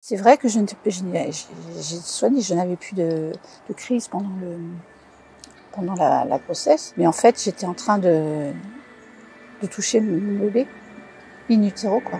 C'est vrai que j'ai soigné, je n'avais plus de crise pendant la grossesse, mais en fait j'étais en train de toucher mon bébé in utero, quoi.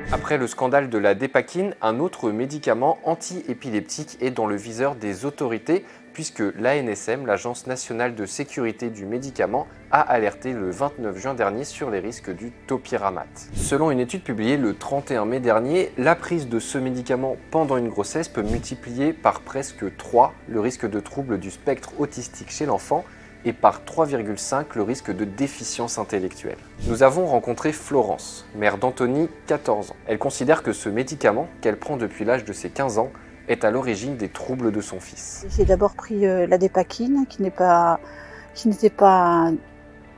Après le scandale de la Dépakine, un autre médicament anti-épileptique est dans le viseur des autorités puisque l'ANSM, l'Agence nationale de sécurité du médicament, a alerté le 29 juin dernier sur les risques du topiramate. Selon une étude publiée le 31 mai dernier, la prise de ce médicament pendant une grossesse peut multiplier par presque 3 le risque de troubles du spectre autistique chez l'enfant et par 3,5 le risque de déficience intellectuelle. Nous avons rencontré Florence, mère d'Anthony, 14 ans. Elle considère que ce médicament, qu'elle prend depuis l'âge de ses 15 ans, est à l'origine des troubles de son fils. J'ai d'abord pris la Dépakine, qui n'était pas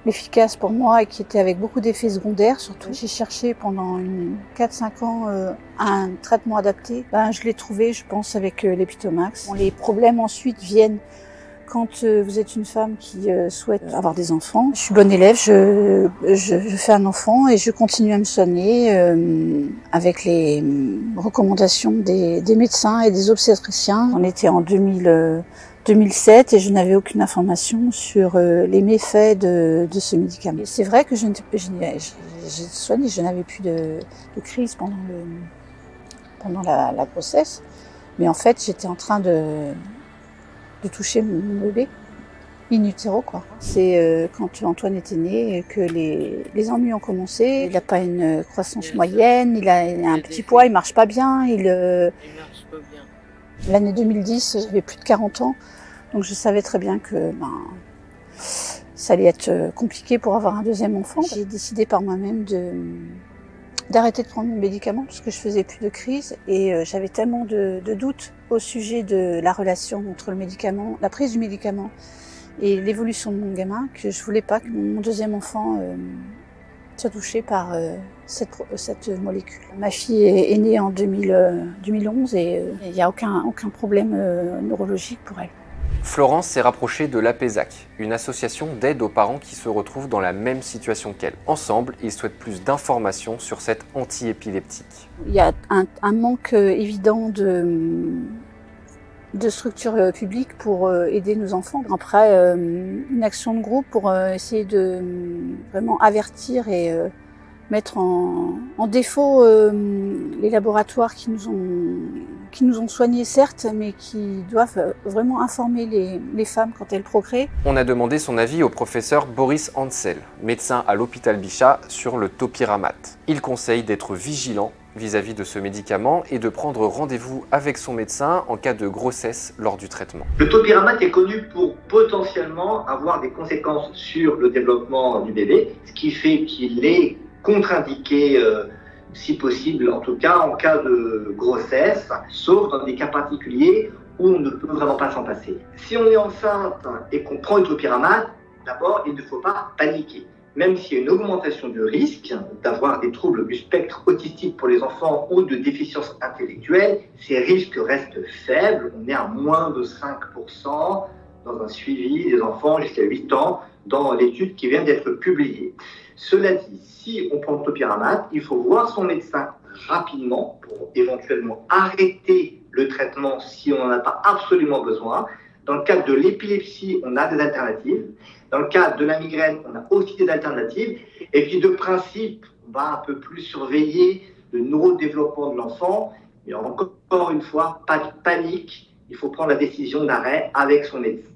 efficace pour moi et qui était avec beaucoup d'effets secondaires surtout. J'ai cherché pendant 4-5 ans un traitement adapté. Je l'ai trouvé, je pense, avec l'Epitomax. Les problèmes ensuite viennent quand vous êtes une femme qui souhaite avoir des enfants. Je suis bonne élève, je fais un enfant et je continue à me soigner avec les recommandations des médecins et des obstétriciens. On était en 2007 et je n'avais aucune information sur les méfaits de ce médicament. C'est vrai que j'ai soigné, je n'avais plus de crise pendant la grossesse, mais en fait j'étais en train de toucher mon bébé in utero, quoi. C'est quand Antoine était né que les ennuis ont commencé. Il n'a pas une croissance moyenne, il a un petit poids, il marche pas bien. L'année 2010, j'avais plus de 40 ans, donc je savais très bien que ça allait être compliqué pour avoir un deuxième enfant. J'ai décidé par moi-même d'arrêter de prendre mon médicament parce que je faisais plus de crise et j'avais tellement de doutes au sujet de la relation entre le médicament, la prise du médicament et l'évolution de mon gamin que je voulais pas que mon deuxième enfant soit touché par cette molécule. Ma fille est née en 2011 et il n'y a aucun problème neurologique pour elle. Florence s'est rapprochée de l'APESAC, une association d'aide aux parents qui se retrouvent dans la même situation qu'elle. Ensemble, ils souhaitent plus d'informations sur cette anti-épileptique. Il y a un manque évident de structures publiques pour aider nos enfants. Après, une action de groupe pour essayer de vraiment avertir et mettre en défaut les laboratoires qui nous ont soignés, certes, mais qui doivent vraiment informer les femmes quand elles procréent. On a demandé son avis au professeur Boris Hansel, médecin à l'hôpital Bichat, sur le topiramate. Il conseille d'être vigilant vis-à-vis de ce médicament et de prendre rendez-vous avec son médecin en cas de grossesse lors du traitement. Le topiramate est connu pour potentiellement avoir des conséquences sur le développement du bébé, ce qui fait qu'il est contre-indiqué, si possible, en tout cas en cas de grossesse, sauf dans des cas particuliers où on ne peut vraiment pas s'en passer. Si on est enceinte et qu'on prend le topiramate, d'abord, il ne faut pas paniquer. Même s'il y a une augmentation du risque d'avoir des troubles du spectre autistique pour les enfants ou de déficience intellectuelle, ces risques restent faibles. On est à moins de 5% dans un suivi des enfants jusqu'à 8 ans dans l'étude qui vient d'être publiée. Cela dit, si on prend le topiramate, il faut voir son médecin rapidement pour éventuellement arrêter le traitement si on n'en a pas absolument besoin. Dans le cas de l'épilepsie, on a des alternatives. Dans le cas de la migraine, on a aussi des alternatives. Et puis de principe, on va un peu plus surveiller le neurodéveloppement de l'enfant. Mais encore une fois, pas de panique. Il faut prendre la décision d'arrêt avec son médecin.